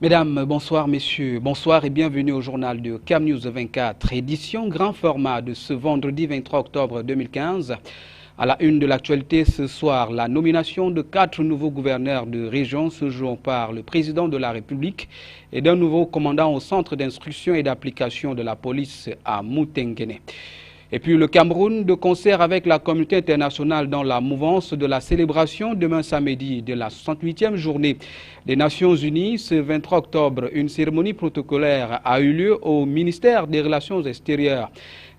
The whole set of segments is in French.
Mesdames, bonsoir, messieurs, bonsoir et bienvenue au journal de Cam News 24, édition grand format de ce vendredi 23 octobre 2015. À la une de l'actualité ce soir, la nomination de 4 nouveaux gouverneurs de région ce jour par le président de la République et d'un nouveau commandant au centre d'instruction et d'application de la police à Moutenguene. Et puis le Cameroun, de concert avec la communauté internationale dans la mouvance de la célébration demain samedi de la 68e journée des Nations Unies. Ce 23 octobre, une cérémonie protocolaire a eu lieu au ministère des Relations extérieures.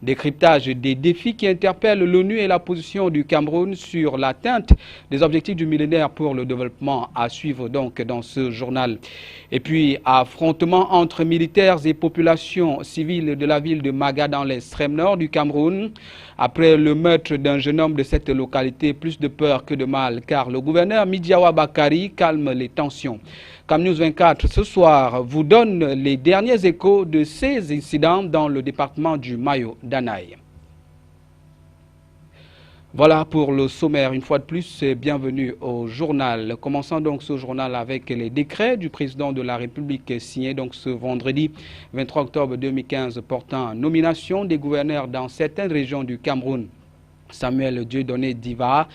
Décryptage des défis qui interpellent l'ONU et la position du Cameroun sur l'atteinte des objectifs du millénaire pour le développement à suivre donc dans ce journal. Et puis, affrontement entre militaires et populations civiles de la ville de Maga dans l'extrême nord du Cameroun. Après le meurtre d'un jeune homme de cette localité, plus de peur que de mal, car le gouverneur Midiawa Bakari calme les tensions. Cam News 24 ce soir vous donne les derniers échos de ces incidents dans le département du Mayo d'Anaï. Voilà pour le sommaire. Une fois de plus, bienvenue au journal. Commençons donc ce journal avec les décrets du président de la République signés donc ce vendredi 23 octobre 2015 portant nomination des gouverneurs dans certaines régions du Cameroun. Samuel Dieudonné Dibois,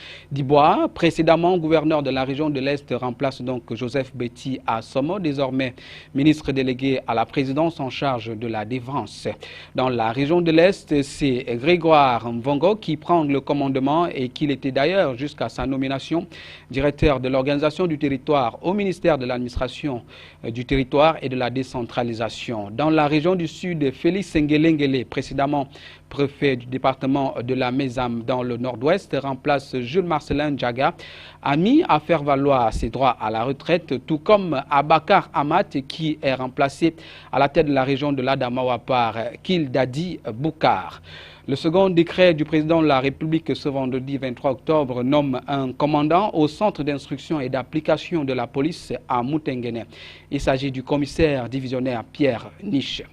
précédemment gouverneur de la région de l'Est, remplace donc Joseph Betty Assomo, désormais ministre délégué à la présidence en charge de la défense. Dans la région de l'Est, c'est Grégoire Mvongo qui prend le commandement et qu'il était d'ailleurs jusqu'à sa nomination directeur de l'organisation du territoire au ministère de l'administration du territoire et de la décentralisation. Dans la région du Sud, Félix Ngelengele, précédemment préfet du département de la Mézam dans le nord-ouest, remplace Jules Marcelin Djaga, ami à faire valoir ses droits à la retraite, tout comme Abakar Amat qui est remplacé à la tête de la région de l'Adamawa par Kildadi Boukar. Le second décret du président de la République ce vendredi 23 octobre nomme un commandant au centre d'instruction et d'application de la police à Moutenguene. Il s'agit du commissaire divisionnaire Pierre Niche.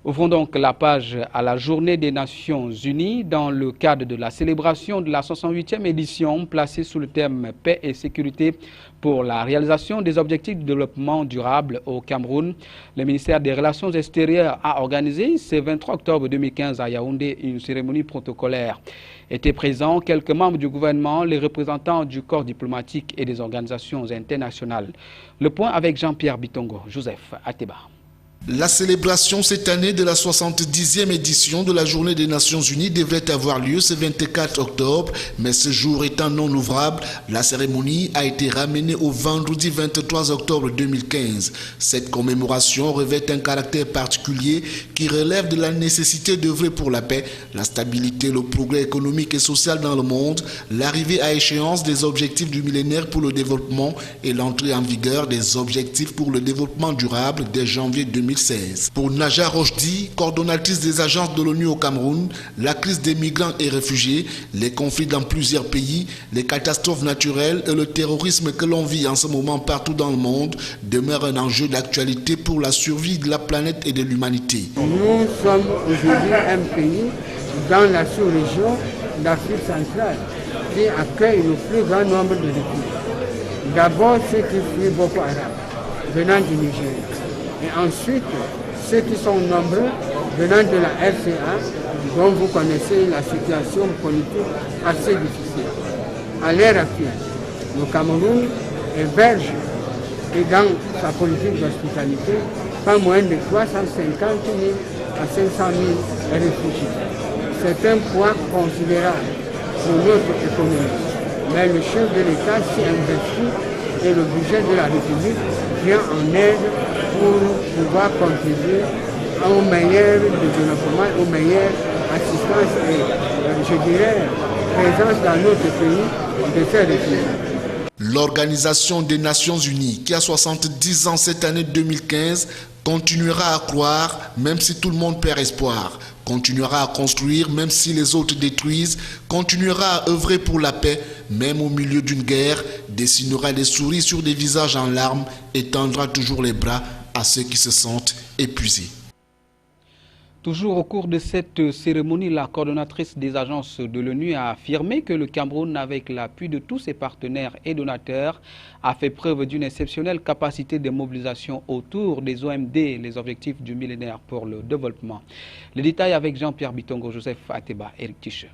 Ouvrons donc la page à la Journée des Nations Unies dans le cadre de la célébration de la 68e édition placée sous le thème « Paix et sécurité pour la réalisation des objectifs de développement durable au Cameroun ». Le ministère des Relations extérieures a organisé ce 23 octobre 2015 à Yaoundé une cérémonie protocolaire. Étaient présents quelques membres du gouvernement, les représentants du corps diplomatique et des organisations internationales. Le point avec Jean-Pierre Bitongo, Joseph Ateba. La célébration cette année de la 70e édition de la Journée des Nations Unies devrait avoir lieu ce 24 octobre, mais ce jour étant non ouvrable, la cérémonie a été ramenée au vendredi 23 octobre 2015. Cette commémoration revêt un caractère particulier qui relève de la nécessité d'œuvrer pour la paix, la stabilité, le progrès économique et social dans le monde, l'arrivée à échéance des objectifs du millénaire pour le développement et l'entrée en vigueur des objectifs pour le développement durable dès janvier 2016. Pour Naja Rochdi, coordonnatrice des agences de l'ONU au Cameroun, la crise des migrants et réfugiés, les conflits dans plusieurs pays, les catastrophes naturelles et le terrorisme que l'on vit en ce moment partout dans le monde demeurent un enjeu d'actualité pour la survie de la planète et de l'humanité. Nous sommes aujourd'hui un pays dans la sous-région d'Afrique centrale qui accueille le plus grand nombre de réfugiés. D'abord ceux qui fuient Boko Haram venant du Nigeria. Et ensuite, ceux qui sont nombreux venant de la RCA, dont vous connaissez la situation politique assez difficile. À l'heure actuelle, le Cameroun héberge et dans sa politique d'hospitalité, pas moins de 350 000 à 500 000 réfugiés. C'est un poids considérable pour notre économie. Mais le chef de l'État s'y investit et le budget de la République vient en aide pour pouvoir contribuer au meilleur développement, aux meilleures assistances et, je dirais, présence dans notre pays de ces réfugiés. L'Organisation des Nations Unies, qui a 70 ans cette année 2015, continuera à croire même si tout le monde perd espoir, continuera à construire même si les autres détruisent, continuera à œuvrer pour la paix même au milieu d'une guerre, dessinera des souris sur des visages en larmes et tendra toujours les bras à ceux qui se sentent épuisés. Toujours au cours de cette cérémonie, la coordonnatrice des agences de l'ONU a affirmé que le Cameroun, avec l'appui de tous ses partenaires et donateurs, a fait preuve d'une exceptionnelle capacité de mobilisation autour des OMD, les objectifs du millénaire pour le développement. Les détails avec Jean-Pierre Bitongo, Joseph Ateba, Eric Tiche.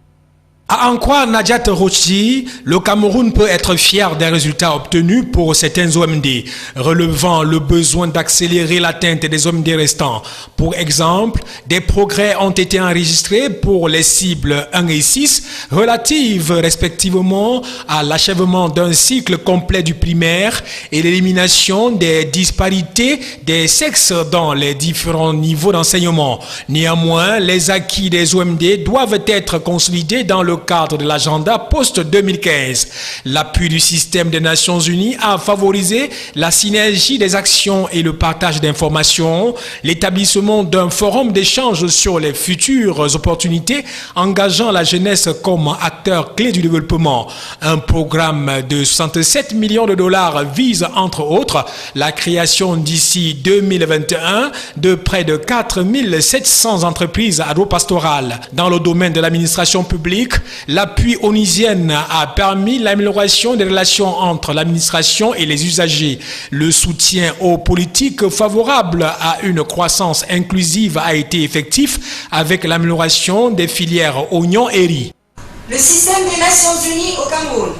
À en croire Nadiat Rochi, le Cameroun peut être fier des résultats obtenus pour certains OMD, relevant le besoin d'accélérer l'atteinte des OMD restants. Pour exemple, des progrès ont été enregistrés pour les cibles 1 et 6, relatives respectivement à l'achèvement d'un cycle complet du primaire et l'élimination des disparités des sexes dans les différents niveaux d'enseignement. Néanmoins, les acquis des OMD doivent être consolidés dans le cadre de l'agenda post-2015. L'appui du système des Nations Unies a favorisé la synergie des actions et le partage d'informations, l'établissement d'un forum d'échange sur les futures opportunités engageant la jeunesse comme acteur clé du développement. Un programme de 67 millions de dollars vise entre autres la création d'ici 2021 de près de 4700 entreprises agro-pastorales. Dans le domaine de l'administration publique, l'appui onusien a permis l'amélioration des relations entre l'administration et les usagers. Le soutien aux politiques favorables à une croissance inclusive a été effectif avec l'amélioration des filières oignons et riz. Le système des Nations Unies au Cameroun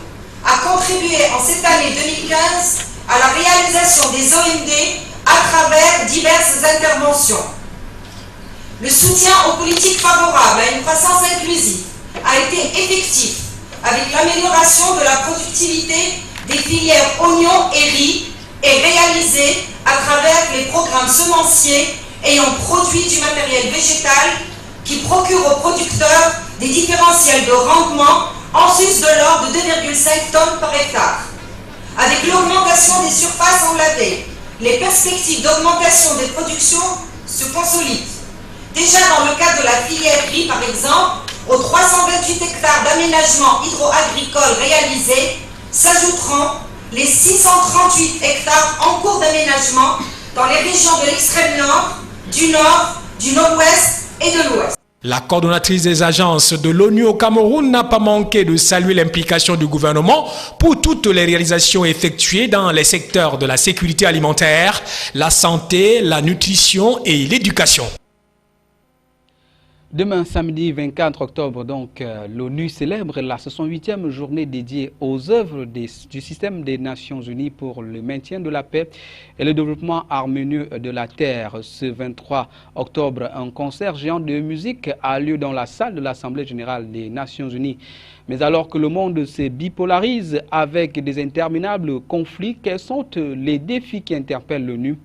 a contribué en cette année 2015 à la réalisation des OMD à travers diverses interventions. Le soutien aux politiques favorables à une croissance inclusive a été effectif avec l'amélioration de la productivité des filières oignons et riz et réalisé à travers les programmes semenciers ayant produit du matériel végétal qui procure aux producteurs des différentiels de rendement en sus de l'ordre de 2,5 tonnes par hectare. Avec l'augmentation des surfaces enlatées, les perspectives d'augmentation des productions se consolident. Déjà dans le cas de la filière riz par exemple, aux 328 hectares d'aménagement hydro-agricole réalisés s'ajouteront les 638 hectares en cours d'aménagement dans les régions de l'extrême nord, du nord-ouest et de l'ouest. La coordonnatrice des agences de l'ONU au Cameroun n'a pas manqué de saluer l'implication du gouvernement pour toutes les réalisations effectuées dans les secteurs de la sécurité alimentaire, la santé, la nutrition et l'éducation. Demain, samedi 24 octobre, l'ONU célèbre la 68e journée dédiée aux œuvres du système des Nations Unies pour le maintien de la paix et le développement harmonieux de la Terre. Ce 23 octobre, un concert géant de musique a lieu dans la salle de l'Assemblée générale des Nations Unies. Mais alors que le monde se bipolarise avec des interminables conflits, quels sont les défis qui interpellent l'ONU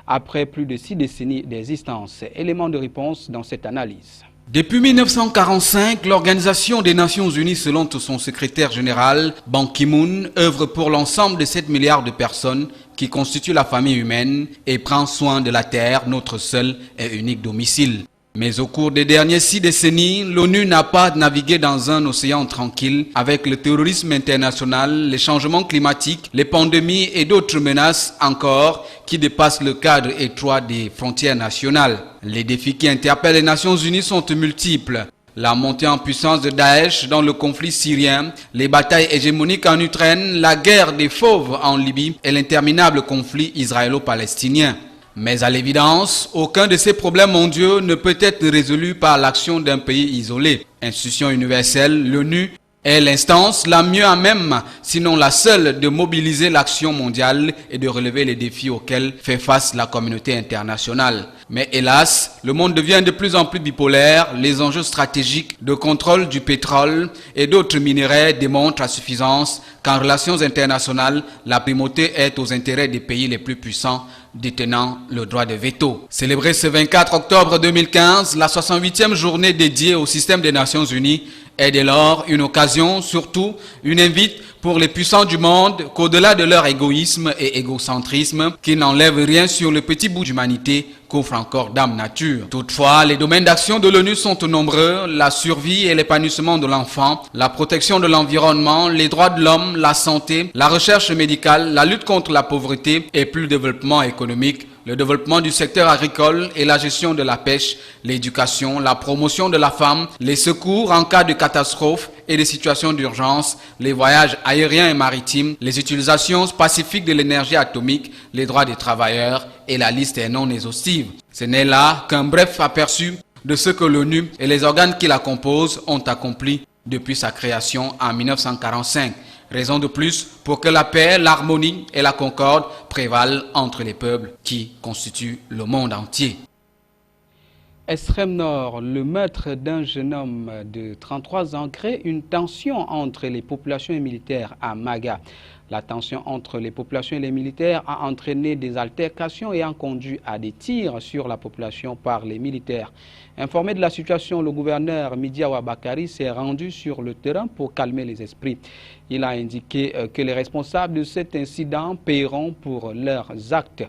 après plus de 6 décennies d'existence? Élément de réponse dans cette analyse. Depuis 1945, l'Organisation des Nations Unies, selon son secrétaire général, Ban Ki-moon, œuvre pour l'ensemble de 7 milliards de personnes qui constituent la famille humaine et prend soin de la Terre, notre seul et unique domicile. Mais au cours des dernières 6 décennies, l'ONU n'a pas navigué dans un océan tranquille avec le terrorisme international, les changements climatiques, les pandémies et d'autres menaces encore qui dépassent le cadre étroit des frontières nationales. Les défis qui interpellent les Nations Unies sont multiples. La montée en puissance de Daesh dans le conflit syrien, les batailles hégémoniques en Ukraine, la guerre des fauves en Libye et l'interminable conflit israélo-palestinien. Mais à l'évidence, aucun de ces problèmes mondiaux ne peut être résolu par l'action d'un pays isolé. Institution universelle, l'ONU est l'instance la mieux à même, sinon la seule, de mobiliser l'action mondiale et de relever les défis auxquels fait face la communauté internationale. Mais hélas, le monde devient de plus en plus bipolaire, les enjeux stratégiques de contrôle du pétrole et d'autres minerais démontrent à suffisance qu'en relations internationales, la primauté est aux intérêts des pays les plus puissants détenant le droit de veto. Célébrer ce 24 octobre 2015, la 68e journée dédiée au système des Nations Unies, est dès lors une occasion, surtout une invite pour les puissants du monde qu'au-delà de leur égoïsme et égocentrisme, qui n'enlèvent rien sur le petit bout d'humanité qu'offre encore Dame Nature. Toutefois, les domaines d'action de l'ONU sont nombreux, la survie et l'épanouissement de l'enfant, la protection de l'environnement, les droits de l'homme, la santé, la recherche médicale, la lutte contre la pauvreté et plus le développement économique le développement du secteur agricole et la gestion de la pêche, l'éducation, la promotion de la femme, les secours en cas de catastrophe et de situations d'urgence, les voyages aériens et maritimes, les utilisations pacifiques de l'énergie atomique, les droits des travailleurs et la liste est non exhaustive. Ce n'est là qu'un bref aperçu de ce que l'ONU et les organes qui la composent ont accompli depuis sa création en 1945. Raison de plus pour que la paix, l'harmonie et la concorde prévalent entre les peuples qui constituent le monde entier. Extrême Nord, le meurtre d'un jeune homme de 33 ans crée une tension entre les populations et militaires à Maga. La tension entre les populations et les militaires a entraîné des altercations et a conduit à des tirs sur la population par les militaires. Informé de la situation, le gouverneur Midiawa Bakari s'est rendu sur le terrain pour calmer les esprits. Il a indiqué que les responsables de cet incident paieront pour leurs actes.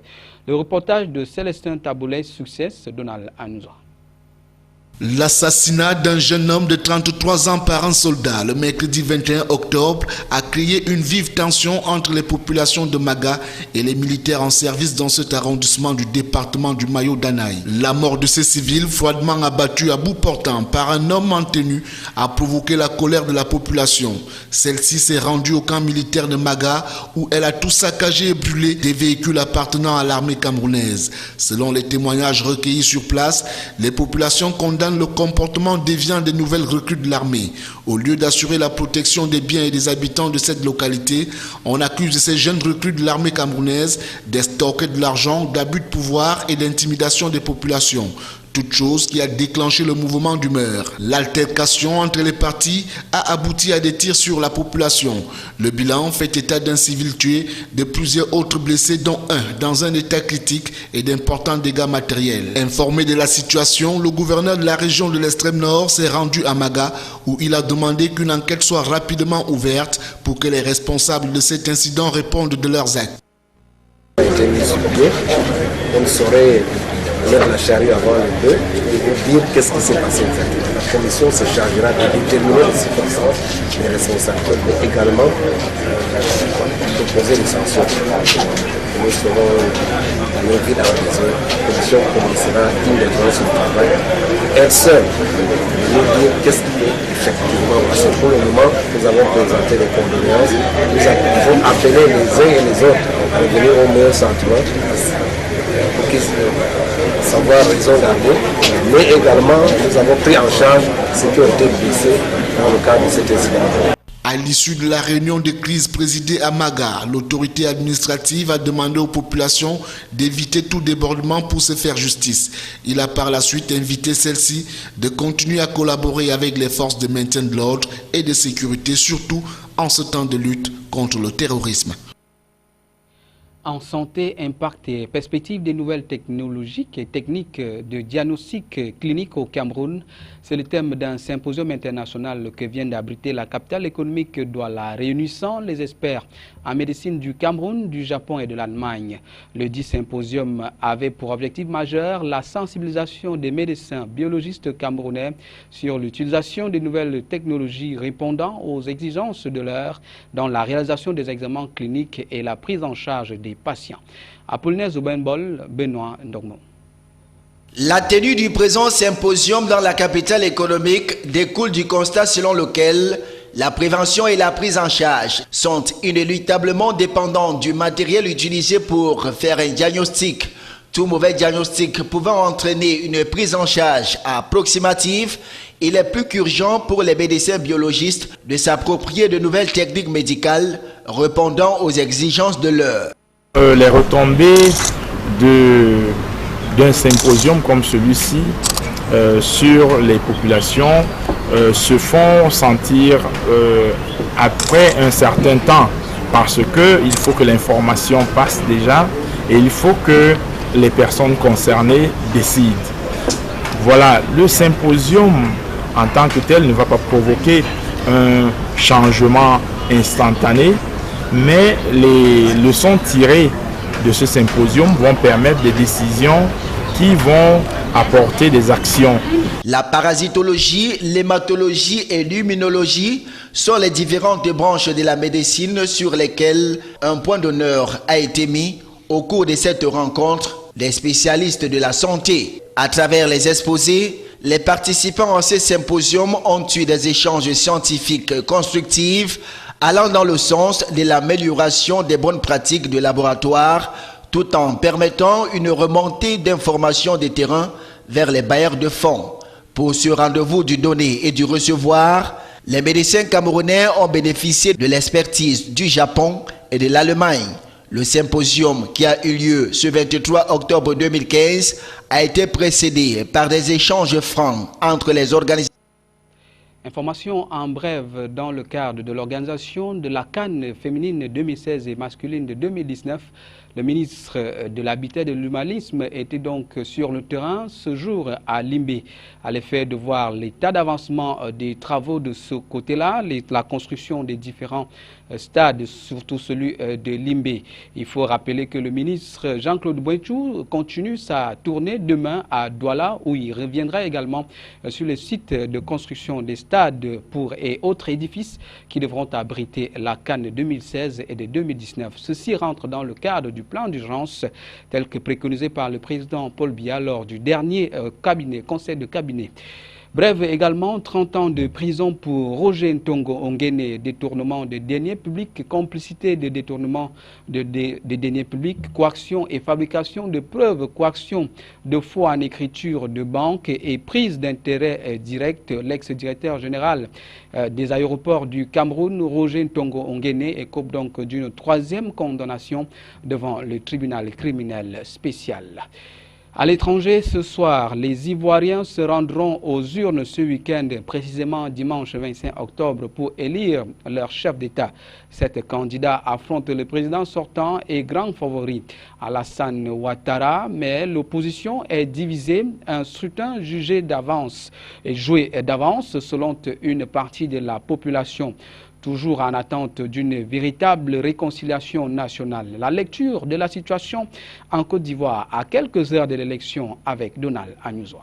Le reportage de Célestin Taboulay, Success, Donald Anouza. L'assassinat d'un jeune homme de 33 ans par un soldat le mercredi 21 octobre a créé une vive tension entre les populations de Maga et les militaires en service dans cet arrondissement du département du Mayo-Danaï. La mort de ces civils, froidement abattus à bout portant par un homme en tenue, a provoqué la colère de la population. Celle-ci s'est rendue au camp militaire de Maga où elle a tout saccagé et brûlé des véhicules appartenant à l'armée camerounaise. Selon les témoignages recueillis sur place, les populations condamnent le comportement déviant des nouvelles recrues de l'armée. Au lieu d'assurer la protection des biens et des habitants de cette localité, on accuse ces jeunes recrues de l'armée camerounaise d'estorquer de l'argent, d'abus de pouvoir et d'intimidation des populations. Toute chose qui a déclenché le mouvement d'humeur. L'altercation entre les partis a abouti à des tirs sur la population. Le bilan fait état d'un civil tué, de plusieurs autres blessés, dont un dans un état critique et d'importants dégâts matériels. Informé de la situation, le gouverneur de la région de l'extrême nord s'est rendu à Maga où il a demandé qu'une enquête soit rapidement ouverte pour que les responsables de cet incident répondent de leurs actes. On saurait mettre la charrue avant les bœufs et dire qu'est-ce qui s'est passé exactement. La commission se chargera de déterminer les circonstances, les responsabilités, mais également de poser les sanctions. Nous serons invités à la maison. La commission commencera une défense du travail. Elle seule nous dire qu'est-ce qui est effectivement passé. Pour le moment, nous avons présenté des condoléances. Nous avons appelé les uns et les autres à revenir au meilleur sentiment pour qu'ils savoir raison garder, mais également nous avons pris en charge ceux qui ont été blessés dans le cadre de cet incident. À l'issue de la réunion de crise présidée à Maga, l'autorité administrative a demandé aux populations d'éviter tout débordement pour se faire justice. Il a par la suite invité celles-ci de continuer à collaborer avec les forces de maintien de l'ordre et de sécurité, surtout en ce temps de lutte contre le terrorisme. En santé, impact et perspective des nouvelles technologiques et techniques de diagnostic clinique au Cameroun, c'est le thème d'un symposium international que vient d'abriter la capitale économique Douala, réunissant les experts en médecine du Cameroun, du Japon et de l'Allemagne. Le dit symposium avait pour objectif majeur la sensibilisation des médecins biologistes camerounais sur l'utilisation des nouvelles technologies répondant aux exigences de l'heure dans la réalisation des examens cliniques et la prise en charge des patients. Apollinaire Zoubenbol, Benoît Ndogmo. La tenue du présent symposium dans la capitale économique découle du constat selon lequel la prévention et la prise en charge sont inéluctablement dépendantes du matériel utilisé pour faire un diagnostic. Tout mauvais diagnostic pouvant entraîner une prise en charge approximative, il est plus qu'urgent pour les médecins biologistes de s'approprier de nouvelles techniques médicales répondant aux exigences de l'heure. Les retombées d'un symposium comme celui-ci sur les populations se font sentir après un certain temps, parce qu'il faut que l'information passe déjà et il faut que les personnes concernées décident. Voilà, le symposium en tant que tel ne va pas provoquer un changement instantané, mais les leçons tirées de ce symposium vont permettre des décisions qui vont apporter des actions. La parasitologie, l'hématologie et l'immunologie sont les différentes branches de la médecine sur lesquelles un point d'honneur a été mis au cours de cette rencontre des spécialistes de la santé. À travers les exposés, les participants à ce symposium ont eu des échanges scientifiques constructifs allant dans le sens de l'amélioration des bonnes pratiques de laboratoire tout en permettant une remontée d'informations des terrains vers les bailleurs de fonds. Pour ce rendez-vous du donner et du recevoir, les médecins camerounais ont bénéficié de l'expertise du Japon et de l'Allemagne. Le symposium qui a eu lieu ce 23 octobre 2015 a été précédé par des échanges francs entre les organisations. Information en bref dans le cadre de l'organisation de la CAN féminine 2016 et masculine de 2019. Le ministre de l'Habitat et de l'Humanisme était donc sur le terrain ce jour à Limbé, à l'effet de voir l'état d'avancement des travaux de ce côté-là, la construction des différents stades, surtout celui de Limbé. Il faut rappeler que le ministre Jean-Claude Boinchou continue sa tournée demain à Douala, où il reviendra également sur le site de construction des stades et autres édifices qui devront abriter la CAN 2016 et de 2019. Ceci rentre dans le cadre du plan d'urgence tel que préconisé par le président Paul Biya lors du dernier conseil de cabinet. Bref, également 30 ans de prison pour Roger Ntongo Ongene, détournement de deniers publics, complicité de détournement de deniers publics, coaction et fabrication de preuves, coaction de faux en écriture de banque et prise d'intérêt direct. L'ex-directeur général des aéroports du Cameroun, Roger Ntongo Ongene, écope donc d'une 3e condamnation devant le tribunal criminel spécial. À l'étranger, ce soir, les Ivoiriens se rendront aux urnes ce week-end, précisément dimanche 25 octobre, pour élire leur chef d'État. 7 candidats affrontent le président sortant et grand favori, Alassane Ouattara, mais l'opposition est divisée. Un scrutin jugé d'avance et joué d'avance selon une partie de la population. Toujours en attente d'une véritable réconciliation nationale. La lecture de la situation en Côte d'Ivoire à quelques heures de l'élection avec Donald Agnozoa.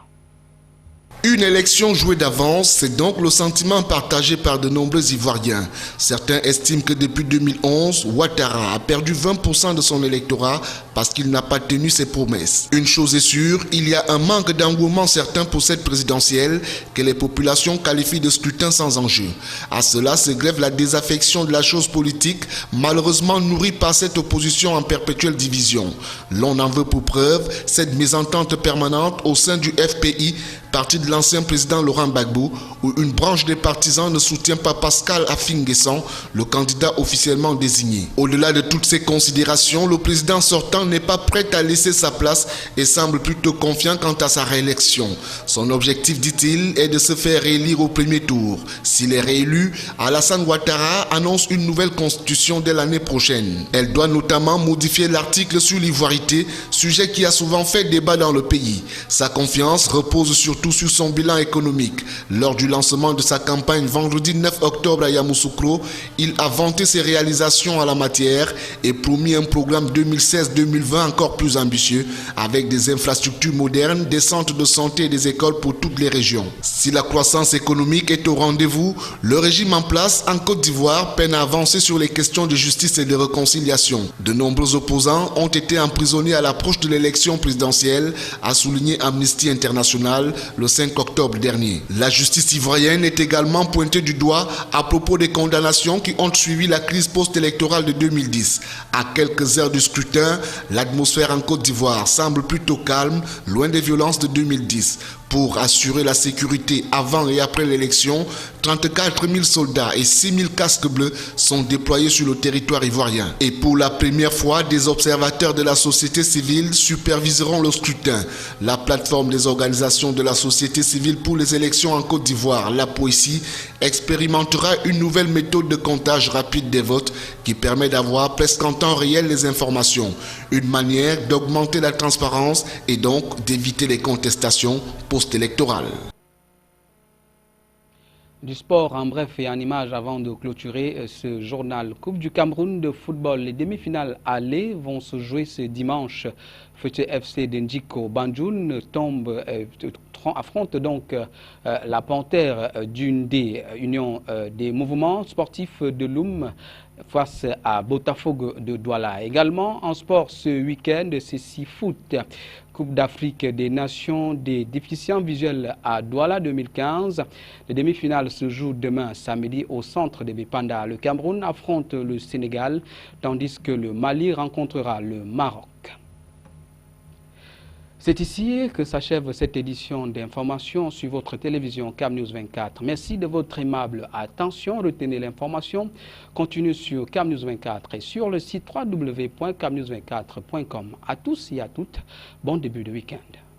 Une élection jouée d'avance, c'est donc le sentiment partagé par de nombreux Ivoiriens. Certains estiment que depuis 2011, Ouattara a perdu 20% de son électorat parce qu'il n'a pas tenu ses promesses. Une chose est sûre, il y a un manque d'engouement certain pour cette présidentielle que les populations qualifient de scrutin sans enjeu. À cela se grève la désaffection de la chose politique, malheureusement nourrie par cette opposition en perpétuelle division. L'on en veut pour preuve cette mésentente permanente au sein du FPI, parti de l'ancien président Laurent Gbagbo, où une branche des partisans ne soutient pas Pascal Affi-N'Guessan, le candidat officiellement désigné. Au-delà de toutes ces considérations, le président sortant n'est pas prêt à laisser sa place et semble plutôt confiant quant à sa réélection. Son objectif, dit-il, est de se faire réélire au premier tour. S'il est réélu, Alassane Ouattara annonce une nouvelle constitution dès l'année prochaine. Elle doit notamment modifier l'article sur l'ivoirité, sujet qui a souvent fait débat dans le pays. Sa confiance repose surtout sur son bilan économique. Lors du lancement de sa campagne vendredi 9 octobre à Yamoussoukro, il a vanté ses réalisations en la matière et promis un programme 2016-2020 encore plus ambitieux avec des infrastructures modernes, des centres de santé et des écoles pour toutes les régions. Si la croissance économique est au rendez-vous, le régime en place en Côte d'Ivoire peine à avancer sur les questions de justice et de réconciliation. De nombreux opposants ont été emprisonnés à l'approche de l'élection présidentielle, a souligné Amnesty International le 5 octobre dernier. La justice ivoirienne est également pointée du doigt à propos des condamnations qui ont suivi la crise post-électorale de 2010. À quelques heures du scrutin, l'atmosphère en Côte d'Ivoire semble plutôt calme, loin des violences de 2010. Pour assurer la sécurité avant et après l'élection, 34 000 soldats et 6 000 casques bleus sont déployés sur le territoire ivoirien. Et pour la première fois, des observateurs de la société civile superviseront le scrutin. La plateforme des organisations de la société civile pour les élections en Côte d'Ivoire, la POICI, expérimentera une nouvelle méthode de comptage rapide des votes qui permet d'avoir presque en temps réel les informations. Une manière d'augmenter la transparence et donc d'éviter les contestations post-électorales. Du sport en bref et en image avant de clôturer ce journal. Coupe du Cameroun de football. Les demi-finales allées vont se jouer ce dimanche. Fete FC d'Ndjiko Banjoun affronte donc la Panthère d'une des unions des mouvements sportifs de Loum. face à Botafogo de Douala. Également en sport ce week-end, c'est 6 foot. Coupe d'Afrique des Nations des déficients visuels à Douala 2015. Les demi-finales se jouent demain samedi au centre de Bipanda. Le Cameroun affronte le Sénégal, tandis que le Mali rencontrera le Maroc. C'est ici que s'achève cette édition d'information sur votre télévision CAM News 24. Merci de votre aimable attention. Retenez l'information continue sur CAM News 24 et sur le site www.camnews24.com. À tous et à toutes, bon début de week-end.